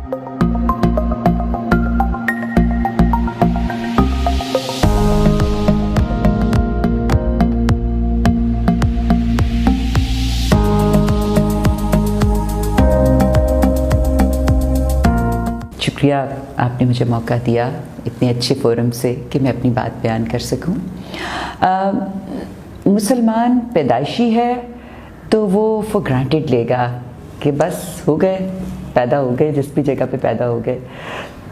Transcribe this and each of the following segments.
शुक्रिया, आपने मुझे मौका दिया इतने अच्छे फोरम से कि मैं अपनी बात बयान कर सकूं। मुसलमान पैदाइशी है तो वो फॉर ग्रांटेड लेगा कि बस हो गए, पैदा हो गए, जिस भी जगह पे पैदा हो गए।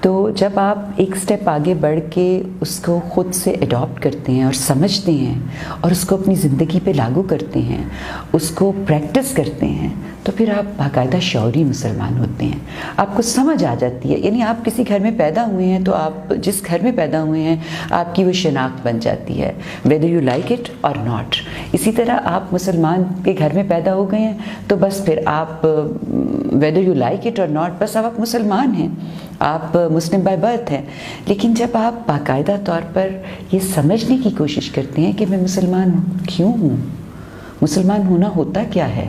तो जब आप एक स्टेप आगे बढ़ के उसको ख़ुद से अडॉप्ट करते हैं और समझते हैं और उसको अपनी ज़िंदगी पे लागू करते हैं, उसको प्रैक्टिस करते हैं, तो फिर आप बाकायदा शौरी मुसलमान होते हैं। आपको समझ आ जाती है, यानी आप किसी घर में पैदा हुए हैं तो आप जिस घर में पैदा हुए हैं आपकी वो शनाख्त बन जाती है, वेदर यू लाइक इट और नॉट। इसी तरह आप मुसलमान के घर में पैदा हो गए हैं तो बस फिर आप वेदर यू लाइक इट और नॉट, बस अब आप मुसलमान हैं, आप मुस्लिम बाय बर्थ हैं। लेकिन जब आप बाकायदा तौर पर ये समझने की कोशिश करते हैं कि मैं मुसलमान क्यों हूँ, मुसलमान होना होता क्या है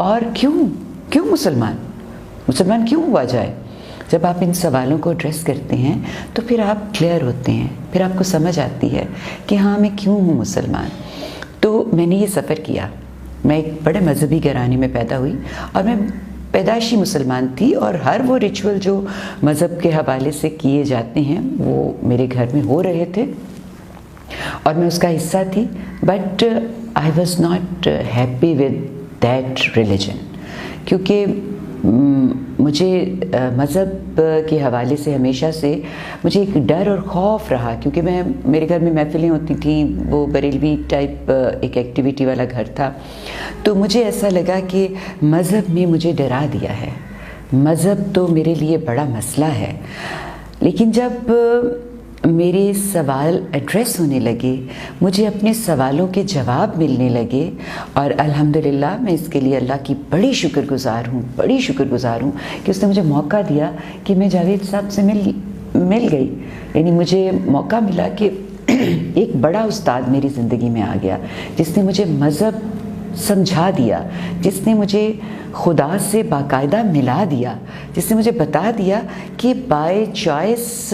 और क्यों मुसलमान क्यों हुआ जाए, जब आप इन सवालों को एड्रेस करते हैं तो फिर आप क्लियर होते हैं, फिर आपको समझ आती है कि हाँ मैं क्यों हूँ मुसलमान। तो मैंने ये सफ़र किया। मैं एक बड़े मजहबी घराने में पैदा हुई और मैं पैदाइशी मुसलमान थी और हर वो रिचुअल जो मज़हब के हवाले से किए जाते हैं वो मेरे घर में हो रहे थे और मैं उसका हिस्सा थी। But I was not happy with that religion, क्योंकि मुझे मज़हब के हवाले से हमेशा से मुझे एक डर और ख़ौफ रहा, क्योंकि मेरे घर में महफ़िलें होती थी, वो बरेलवी टाइप एक एक्टिविटी वाला घर था। तो मुझे ऐसा लगा कि मज़हब ने मुझे डरा दिया है, मज़हब तो मेरे लिए बड़ा मसला है। लेकिन जब मेरे सवाल एड्रेस होने लगे, मुझे अपने सवालों के जवाब मिलने लगे और अल्हम्दुलिल्लाह मैं इसके लिए अल्लाह की बड़ी शुक्रगुज़ार हूँ कि उसने मुझे मौका दिया कि मैं जावेद साहब से मिल गई। यानी मुझे मौका मिला कि एक बड़ा उस्ताद मेरी ज़िंदगी में आ गया जिसने मुझे मज़हब समझा दिया, जिसने मुझे खुदा से बाकायदा मिला दिया, जिसने मुझे बता दिया कि बाय चॉइस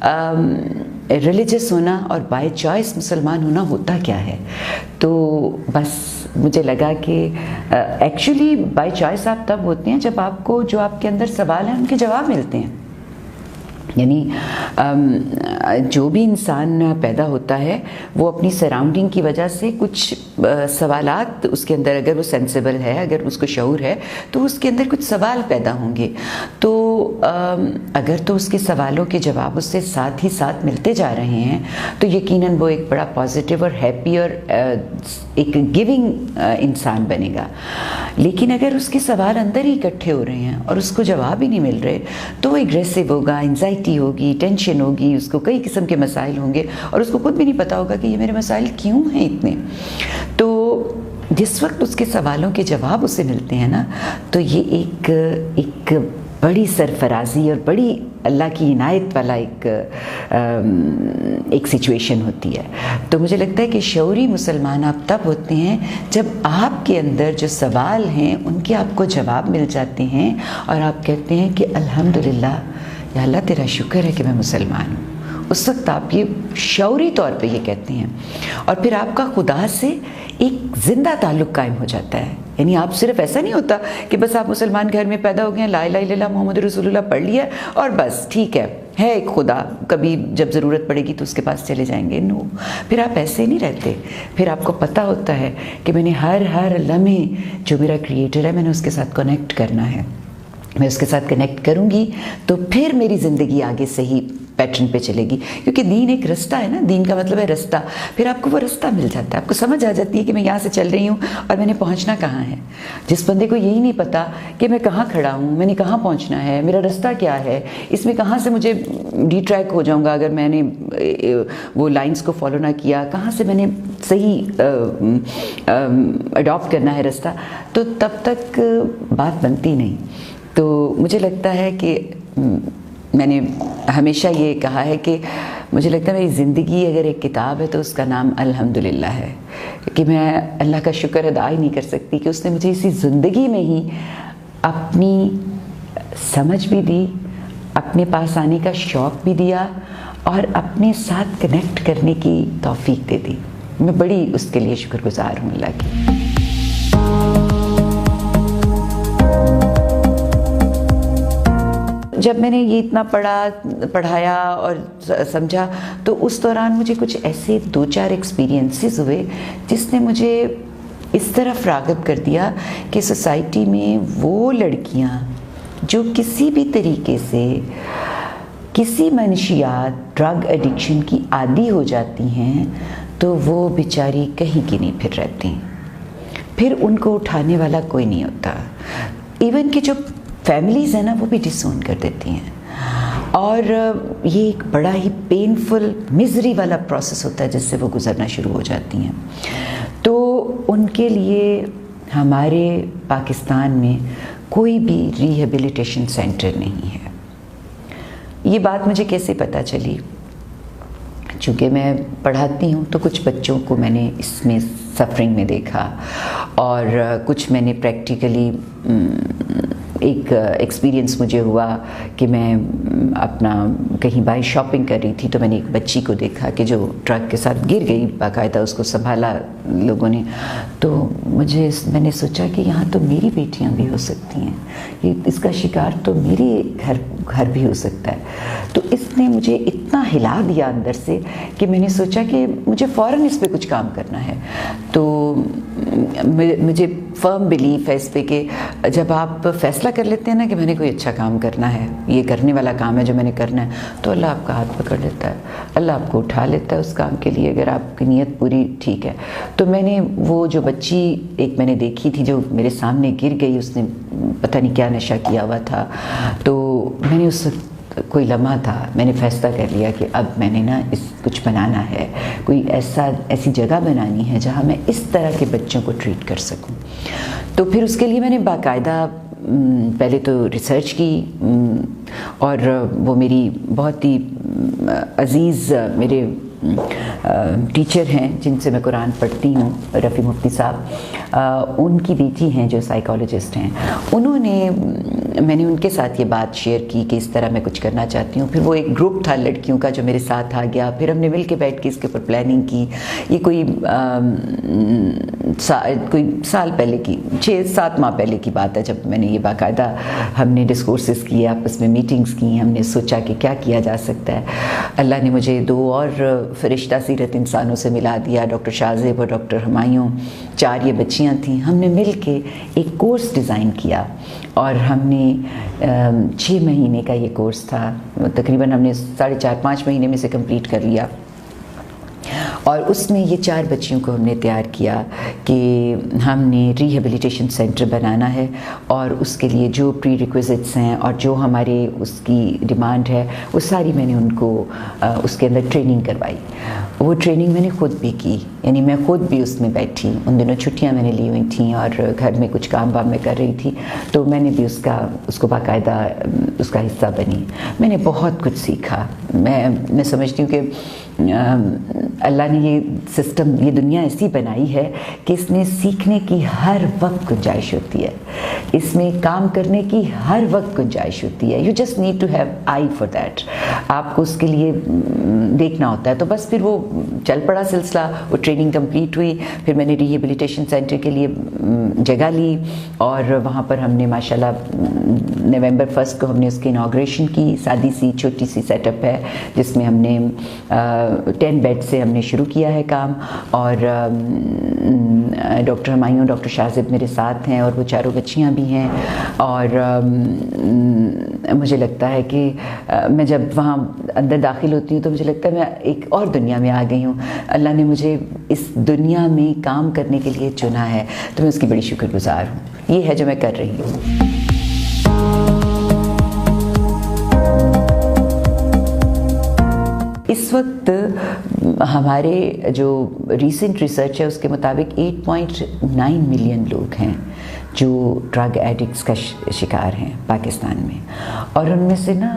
रिलीजियस होना और बाय चॉइस मुसलमान होना होता क्या है। तो बस मुझे लगा कि एक्चुअली बाय चॉइस आप तब होते हैं जब आपको जो आपके अंदर सवाल हैं उनके जवाब मिलते हैं। यानी जो भी इंसान पैदा होता है वो अपनी सराउंडिंग की वजह से कुछ सवालात उसके अंदर, अगर वो सेंसिबल है, अगर उसको शऊर है, तो उसके अंदर कुछ सवाल पैदा होंगे। तो अगर तो उसके सवालों के जवाब उससे साथ ही साथ मिलते जा रहे हैं तो यकीनन वो एक बड़ा पॉजिटिव और हैप्पी और एक गिविंग इंसान बनेगा। लेकिन अगर उसके सवाल अंदर ही इकट्ठे हो रहे हैं और उसको जवाब ही नहीं मिल रहे तो वो एग्रेसिव होगा, एंजाइटी होगी, टेंशन होगी, उसको कई किस्म के मसाइल होंगे और उसको खुद भी नहीं पता होगा कि ये मेरे मसाइल क्यों हैं इतने। तो जिस वक्त उसके सवालों के जवाब उसे मिलते हैं ना, तो ये एक बड़ी सरफराजी और बड़ी अल्लाह की इनायत वाला एक सिचुएशन होती है। तो मुझे लगता है कि शऊरी मुसलमान आप तब होते हैं जब आपके अंदर जो सवाल हैं उनके आपको जवाब मिल जाते हैं और आप कहते हैं कि अल्हम्दुलिल्लाह या अल्लाह तेरा शुक्र है कि मैं मुसलमान हूँ। उस वक्त आप ये शऊरी तौर पे ये कहते हैं और फिर आपका खुदा से एक ज़िंदा ताल्लुक़ कायम हो जाता है। यानी आप सिर्फ ऐसा नहीं होता कि बस आप मुसलमान घर में पैदा हो गए हैं, ला इलाहा इल्लल्लाह मोहम्मद रसूलुल्लाह पढ़ लिया और बस ठीक है एक खुदा, कभी जब ज़रूरत पड़ेगी तो उसके पास चले जाएंगे। नो, फिर आप ऐसे नहीं रहते। फिर आपको पता होता है कि मैंने हर लम्हे जो मेरा क्रिएटर है मैंने उसके साथ कनेक्ट करना है, मैं उसके साथ कनेक्ट करूँगी तो फिर मेरी ज़िंदगी आगे सही पैटर्न पे चलेगी। क्योंकि दीन एक रास्ता है ना, दीन का मतलब है रास्ता। फिर आपको वो रास्ता मिल जाता है, आपको समझ आ जाती है कि मैं यहाँ से चल रही हूँ और मैंने पहुँचना कहाँ है। जिस बंदे को यही नहीं पता कि मैं कहाँ खड़ा हूँ, मैंने कहाँ पहुँचना है, मेरा रास्ता क्या है, इसमें कहाँ से मुझे डिट्रैक हो जाऊँगा अगर मैंने वो लाइंस को फॉलो ना किया, कहाँ से मैंने सही अडॉप्ट करना है रास्ता, तो तब तक बात बनती नहीं। तो मुझे लगता है कि मैंने हमेशा ये कहा है कि मुझे लगता है मेरी ज़िंदगी अगर एक किताब है तो उसका नाम अल्हम्दुलिल्लाह है, कि मैं अल्लाह का शुक्र अदा ही नहीं कर सकती कि उसने मुझे इसी ज़िंदगी में ही अपनी समझ भी दी, अपने पास आने का शौक़ भी दिया और अपने साथ कनेक्ट करने की तौफीक दे दी। मैं बड़ी उसके लिए शुक्रगुज़ार हूँ अल्लाह की। जब मैंने ये इतना पढ़ाया और समझा, तो उस दौरान मुझे कुछ ऐसे 2-4 एक्सपीरियंसेस हुए जिसने मुझे इस तरफ राग़िब कर दिया कि सोसाइटी में वो लड़कियाँ जो किसी भी तरीके से किसी मनशियात, ड्रग एडिक्शन की आदी हो जाती हैं, तो वो बेचारी कहीं की नहीं फिर रहती, फिर उनको उठाने वाला कोई नहीं होता। इवन कि जो फैमिलीज़ हैं ना, वो भी डिसोन कर देती हैं और ये एक बड़ा ही पेनफुल मिज़री वाला प्रोसेस होता है जिससे वो गुज़रना शुरू हो जाती हैं। तो उनके लिए हमारे पाकिस्तान में कोई भी रिहेबिलिटेशन सेंटर नहीं है। ये बात मुझे कैसे पता चली? चूँकि मैं पढ़ाती हूँ तो कुछ बच्चों को मैंने इसमें सफरिंग में देखा और कुछ मैंने प्रैक्टिकली एक एक्सपीरियंस मुझे हुआ कि मैं अपना कहीं बाहर शॉपिंग कर रही थी, तो मैंने एक बच्ची को देखा कि जो ट्रक के साथ गिर गई, बाकायदा उसको संभाला लोगों ने। तो मैंने सोचा कि यहाँ तो मेरी बेटियाँ भी हो सकती हैं, ये इसका शिकार तो मेरे घर भी हो सकता है। तो इसने मुझे इतना हिला दिया अंदर से कि मैंने सोचा कि मुझे फ़ौरन इस पे कुछ काम करना है। तो मुझे फर्म बिलीफ है इस पे कि जब आप फैसला कर लेते हैं ना कि मैंने कोई अच्छा काम करना है, ये करने वाला काम है जो मैंने करना है, तो अल्लाह आपका हाथ पकड़ लेता है, अल्लाह आपको उठा लेता है उस काम के लिए, अगर आपकी नीयत पूरी ठीक है। तो मैंने वो जो बच्ची एक मैंने देखी थी जो मेरे सामने गिर गई, उसने पता नहीं क्या नशा किया हुआ था, तो मैंने उस कोई लम्हा था, मैंने फ़ैसला कर लिया कि अब मैंने ना इस कुछ बनाना है, कोई ऐसी जगह बनानी है जहाँ मैं इस तरह के बच्चों को ट्रीट कर सकूँ। तो फिर उसके लिए मैंने बाकायदा पहले तो रिसर्च की और वो मेरी बहुत ही अज़ीज़ मेरे टीचर हैं जिनसे मैं कुरान पढ़ती हूँ, रफ़ी मुफ्ती साहब, उनकी बेटी हैं जो साइकोलॉजिस्ट हैं, मैंने उनके साथ ये बात शेयर की कि इस तरह मैं कुछ करना चाहती हूँ। फिर वो एक ग्रुप था लड़कियों का जो मेरे साथ आ गया, फिर हमने मिल के बैठ के इसके ऊपर प्लानिंग की। ये कोई साल पहले की, 6-7 माह पहले की बात है जब मैंने ये बाकायदा हमने डिस्कोर्सेस किए, आपस में मीटिंग्स की, हमने सोचा कि क्या किया जा सकता है। अल्लाह ने मुझे 2 और फरिश्ता सीरत इंसानों से मिला दिया, डॉक्टर शाहज़ेब और डॉक्टर हुमायूं, 4 ये बच्चियाँ थीं। हमने मिल के एक कोर्स डिज़ाइन किया और हमने 6 महीने का ये कोर्स था, तकरीबन हमने 4.5-5 महीने में से कंप्लीट कर लिया। और उसमें ये 4 बच्चियों को हमने तैयार किया कि हमने रिहेबिलिटेशन सेंटर बनाना है और उसके लिए जो प्री रिक्विजिट्स हैं और जो हमारे उसकी डिमांड है वो सारी मैंने उनको उसके अंदर ट्रेनिंग करवाई। वो ट्रेनिंग मैंने ख़ुद भी की, यानी मैं ख़ुद भी उसमें बैठी। उन दिनों छुट्टियां मैंने ली हुई थी और घर में कुछ काम वाम मैं कर रही थी, तो मैंने भी उसको बाकायदा उसका हिस्सा बनी। मैंने बहुत कुछ सीखा। मैं समझती हूँ कि अल्लाह ने ये सिस्टम, ये दुनिया ऐसी बनाई है कि इसमें सीखने की हर वक्त गुंजाइश होती है, इसमें काम करने की हर वक्त गुंजाइश होती है। You just need to have eye for that. आपको उसके लिए देखना होता है। तो बस फिर वो चल पड़ा सिलसिला, वो ट्रेनिंग कंप्लीट हुई। फिर मैंने रिहेबिलिटेशन सेंटर के लिए जगह ली और वहाँ पर हमने माशाल्लाह नवंबर 1 को हमने उसकी इनाग्रेशन की। सादी सी छोटी सी सेटअप है जिसमें हमने 10 बेड से हमने शुरू किया है काम। और डॉक्टर हुमायूं, डॉक्टर शाहज़ेब मेरे साथ हैं और वो 4 बच्चियां भी हैं। और मुझे लगता है कि मैं जब वहाँ अंदर दाखिल होती हूँ तो मुझे लगता है मैं एक और दुनिया में आ गई हूँ। अल्लाह ने मुझे इस दुनिया में काम करने के लिए चुना है, तो मैं उसकी बड़ी शुक्रगुज़ार हूँ। ये है जो मैं कर रही हूँ। इस वक्त हमारे जो रीसेंट रिसर्च है उसके मुताबिक 8.9 मिलियन लोग हैं जो ड्रग एडिक्ट्स का शिकार हैं पाकिस्तान में, और उनमें से ना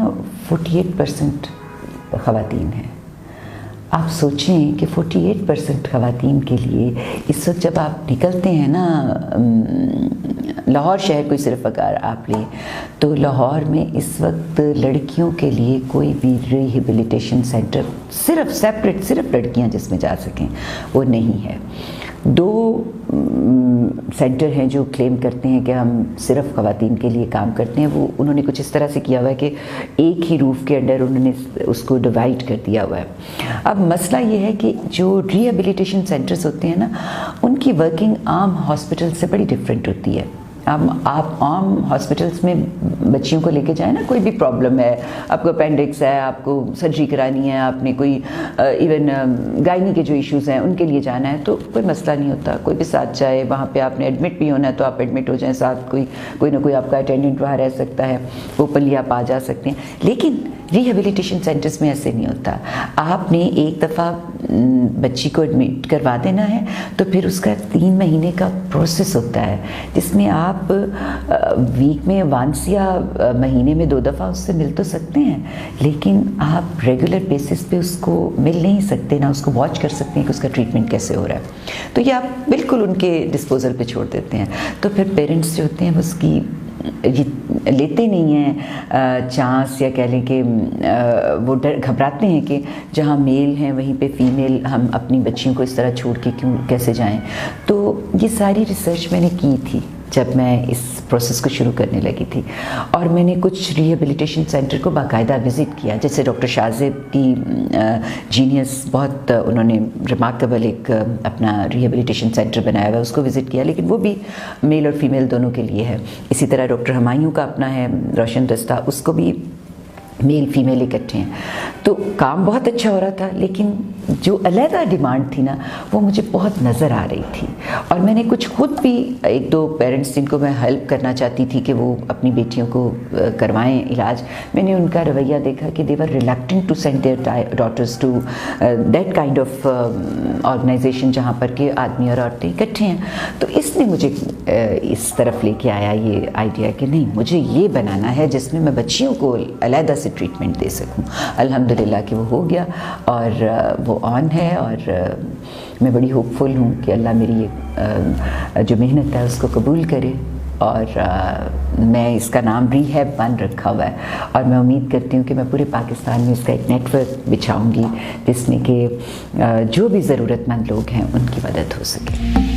48% ख़वातीन हैं। आप सोचें कि 48% ख़वातीन के लिए इस वक्त जब आप निकलते हैं ना लाहौर शहर को सिर्फ अगर आप लें तो लाहौर में इस वक्त लड़कियों के लिए कोई भी रिहेबिलिटेशन सेंटर सिर्फ सेपरेट सिर्फ लड़कियां जिसमें जा सकें वो नहीं है। 2 सेंटर हैं जो क्लेम करते हैं कि हम सिर्फ ख़वातीन के लिए काम करते हैं। वो उन्होंने कुछ इस तरह से किया हुआ है कि एक ही रूफ़ के अंडर उन्होंने उसको डिवाइड कर दिया हुआ है। अब मसला ये है कि जो रिहेबिलिटेशन सेंटर्स होते हैं ना, उनकी वर्किंग आम हॉस्पिटल से बड़ी डिफरेंट होती है। आप आम हॉस्पिटल्स में बच्चियों को लेके जाएं ना, कोई भी प्रॉब्लम है, आपको अपेंडिक्स है, आपको सर्जरी करानी है, आपने कोई इवन गायनी के जो इश्यूज़ हैं उनके लिए जाना है तो कोई मसला नहीं होता, कोई भी साथ जाए। वहाँ पे आपने एडमिट भी होना है तो आप एडमिट हो जाएं, साथ कोई ना कोई आपका अटेंडेंट वहाँ रह सकता है, ओपनली आप आ जा सकते हैं। लेकिन रिहेबिलिटेशन सेंटर्स में ऐसे नहीं होता। आपने एक दफ़ा बच्ची को एडमिट करवा देना है तो फिर उसका 3 महीने का प्रोसेस होता है जिसमें आप वीक में वंस या महीने में 2 दफ़ा उससे मिल तो सकते हैं, लेकिन आप रेगुलर बेसिस पे उसको मिल नहीं सकते, ना उसको वॉच कर सकते हैं कि उसका ट्रीटमेंट कैसे हो रहा है। तो ये आप बिल्कुल उनके डिस्पोजल पे छोड़ देते हैं। तो फिर पेरेंट्स जो होते हैं उसकी लेते नहीं हैं चांस, या कह लें कि वो घबराते हैं कि जहाँ मेल हैं वहीं पे फीमेल, हम अपनी बच्चियों को इस तरह छोड़ के क्यों कैसे जाएं। तो ये सारी रिसर्च मैंने की थी जब मैं इस प्रोसेस को शुरू करने लगी थी, और मैंने कुछ रिहेबिलिटेशन सेंटर को बाकायदा विज़िट किया। जैसे डॉक्टर शाहज़ेब की जीनियस, बहुत उन्होंने रिमार्केबल एक अपना रिहेबिलिटेशन सेंटर बनाया हुआ है, उसको विज़िट किया, लेकिन वो भी मेल और फीमेल दोनों के लिए है। इसी तरह डॉक्टर हमायूं का अपना है रोशन दस्ता, उसको भी मेल फीमेल इकट्ठे हैं। तो काम बहुत अच्छा हो रहा था, लेकिन जो अलहदा डिमांड थी ना वो मुझे बहुत नज़र आ रही थी। और मैंने कुछ खुद भी 1-2 पेरेंट्स जिनको मैं हेल्प करना चाहती थी कि वो अपनी बेटियों को करवाएं इलाज, मैंने उनका रवैया देखा कि they were reluctant to send their daughters to that kind of organisation जहाँ पर के आदमी और औरतें इकट्ठे हैं। तो इसने मुझे इस तरफ लेके आया ये आइडिया कि नहीं, मुझे ये बनाना है जिसमें मैं बच्चियों को अलहदा से ट्रीटमेंट दे सकूं। अल्हम्दुलिल्लाह कि वो हो गया और वो ऑन है, और मैं बड़ी होपफुल हूँ कि अल्लाह मेरी ये जो मेहनत है उसको कबूल करे। और मैं इसका नाम रिहैब 1 रखा हुआ है, और मैं उम्मीद करती हूँ कि मैं पूरे पाकिस्तान में इसका एक नेटवर्क बिछाऊँगी जिसमें कि जो भी ज़रूरतमंद लोग हैं उनकी मदद हो सके।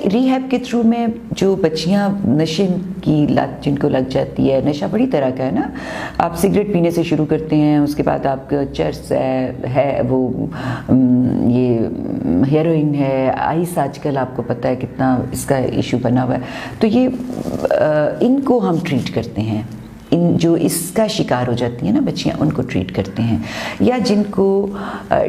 रिहैब के थ्रू में जो बच्चियां नशे की लत जिनको लग जाती है, नशा बड़ी तरह का है ना, आप सिगरेट पीने से शुरू करते हैं, उसके बाद आपका चर्स है वो ये हेरोइन है, आइस आजकल आपको पता है कितना इसका इशू बना हुआ है। तो ये इनको हम ट्रीट करते हैं, इन जो इसका शिकार हो जाती हैं ना बच्चियां, उनको ट्रीट करते हैं। या जिनको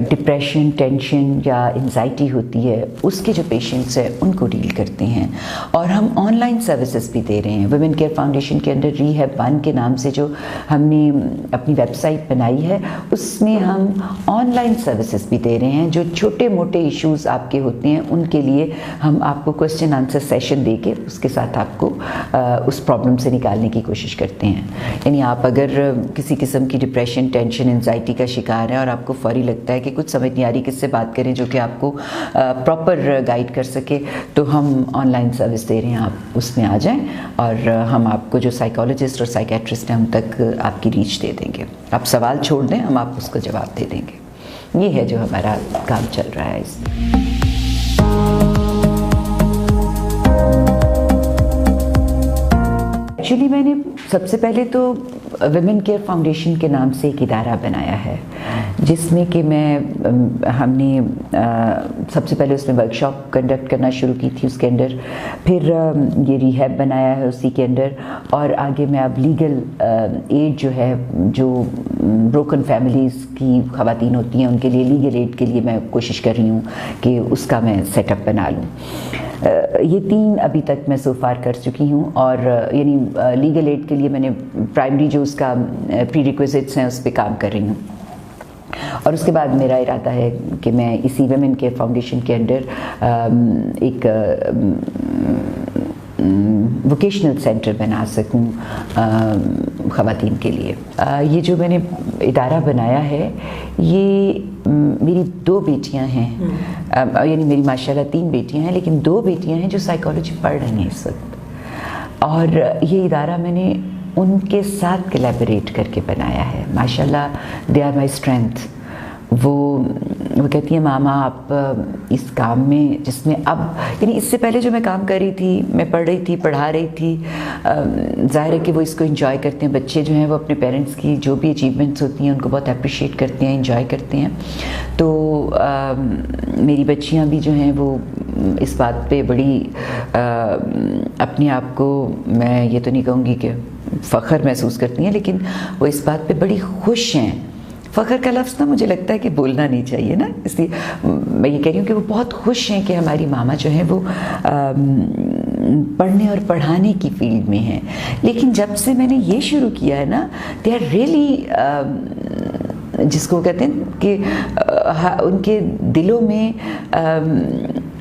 डिप्रेशन, टेंशन या एंजाइटी होती है, उसके जो पेशेंट्स हैं उनको डील करते हैं। और हम ऑनलाइन सर्विसेज भी दे रहे हैं। वुमेन केयर फाउंडेशन के अंडर रिहैब 1 के नाम से जो हमने अपनी वेबसाइट बनाई है, उसमें हम ऑनलाइन सर्विसेज भी दे रहे हैं। जो छोटे मोटे इश्यूज़ आपके होते हैं उनके लिए हम आपको क्वेश्चन आंसर सेशन दे के उसके साथ आपको उस प्रॉब्लम से निकालने की कोशिश करते हैं। यानी आप अगर किसी किस्म की डिप्रेशन, टेंशन, एंजाइटी का शिकार है और आपको फौरी लगता है कि कुछ समझ नहीं आ रही, किससे बात करें जो कि आपको प्रॉपर गाइड कर सके, तो हम ऑनलाइन सर्विस दे रहे हैं। आप उसमें आ जाएं और हम आपको जो साइकोलॉजिस्ट और साइकेट्रिस्ट हैं उन तक आपकी रीच दे देंगे। आप सवाल छोड़ दें, हम आपको उसका जवाब दे देंगे। ये है जो हमारा काम चल रहा है इसमें। एक्चुअली मैंने सबसे पहले तो वुमेन केयर फाउंडेशन के नाम से एक इदारा बनाया है, जिसमें कि हमने सबसे पहले उसमें वर्कशॉप कंडक्ट करना शुरू की थी उसके अंदर, फिर ये रिहैब बनाया है उसी के अंदर, और आगे मैं अब लीगल एड जो है, जो ब्रोकन फैमिलीज़ की ख़वातीन होती हैं उनके लिए लीगल एड के लिए मैं कोशिश कर रही हूँ कि उसका मैं सेटअप बना लूँ। ये 3 अभी तक मैं सो फार कर चुकी हूँ, और यानी लीगल एड के लिए मैंने प्राइमरी जो उसका प्री रिक्विजिट्स हैं उस पर काम कर रही हूँ। और उसके बाद मेरा इरादा है कि मैं इसी वुमेन केयर फाउंडेशन के अंडर एक वोकेशनल सेंटर बना सकूं ख़वातीन के लिए। ये जो मैंने इदारा बनाया है, ये मेरी 2 बेटियां हैं यानी मेरी माशाल्लाह 3 बेटियां हैं, लेकिन 2 बेटियां हैं जो साइकोलॉजी पढ़ रही हैं इस वक्त। और ये इदारा मैंने उनके साथ कोलैबोरेट करके बनाया है। माशाल्लाह दे आर माई स्ट्रेंथ। वो कहती हैं मामा आप इस काम में, जिसमें अब यानी इससे पहले जो मैं काम कर रही थी, मैं पढ़ रही थी, पढ़ा रही थी, ज़ाहिर है कि वो इसको एंजॉय करते हैं। बच्चे जो हैं वो अपने पेरेंट्स की जो भी अचीवमेंट्स होती हैं उनको बहुत अप्रिशिएट करते हैं, एंजॉय करते हैं। तो मेरी बच्चियां भी जो हैं वो इस बात पे बड़ी अपने आप को, मैं ये तो नहीं कहूँगी कि फ़ख्र महसूस करती हैं, लेकिन वो इस बात पे बड़ी खुश हैं। फ़ख्र का लफ्ज़ ना मुझे लगता है कि बोलना नहीं चाहिए ना, इसलिए मैं ये कह रही हूँ कि वो बहुत खुश हैं कि हमारी मामा जो है वो पढ़ने और पढ़ाने की फील्ड में हैं। लेकिन जब से मैंने ये शुरू किया है ना, दे आर रियली, जिसको कहते हैं कि उनके दिलों में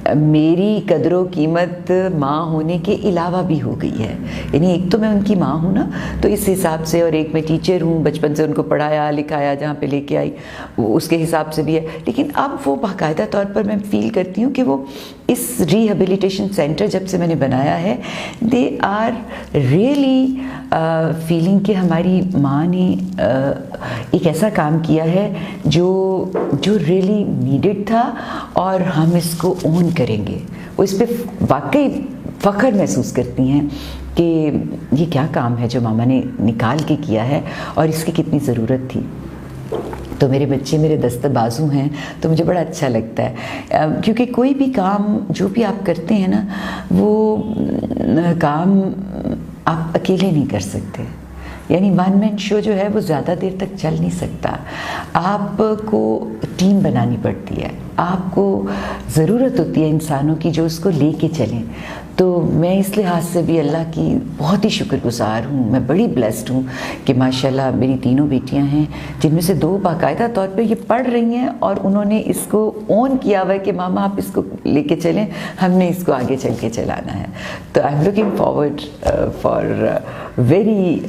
मेरी कदरो कीमत माँ होने के अलावा भी हो गई है। यानी एक तो मैं उनकी माँ हूँ ना, तो इस हिसाब से, और एक मैं टीचर हूँ, बचपन से उनको पढ़ाया लिखाया, जहाँ पे लेके आई उसके हिसाब से भी है। लेकिन अब वो बाकायदा तौर पर मैं फील करती हूँ कि वो इस रिहेबिलिटेशन सेंटर जब से मैंने बनाया है, दे आर रियली फीलिंग कि हमारी माँ ने एक ऐसा काम किया है जो रियली नीडेड था, और हम इसको ओन करेंगे। वो इस पर वाकई फ़ख्र महसूस करती हैं कि ये क्या काम है जो मामा ने निकाल के किया है और इसकी कितनी ज़रूरत थी। तो मेरे बच्चे मेरे दस्तबाजू हैं, तो मुझे बड़ा अच्छा लगता है, क्योंकि कोई भी काम जो भी आप करते हैं ना, वो काम आप अकेले नहीं कर सकते। यानी वन मैन शो जो है वो ज़्यादा देर तक चल नहीं सकता। आपको टीम बनानी पड़ती है, आपको ज़रूरत होती है इंसानों की जो उसको लेके चलें। तो मैं इस लिहाज से भी अल्लाह की बहुत ही शुक्रगुज़ार हूँ। मैं बड़ी ब्लेस्ड हूँ कि माशाल्लाह मेरी तीनों बेटियाँ हैं, जिनमें से 2 बाकायदा तौर पे ये पढ़ रही हैं और उन्होंने इसको ओन किया हुआ है कि मामा आप इसको लेके चलें, हमने इसको आगे चल के चलाना है। तो I am looking forward for very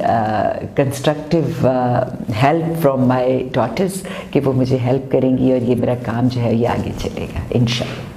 constructive help from my daughters कि वो मुझे हेल्प करेंगी और ये मेरा काम जो है ये आगे चलेगा इंशाल्लाह।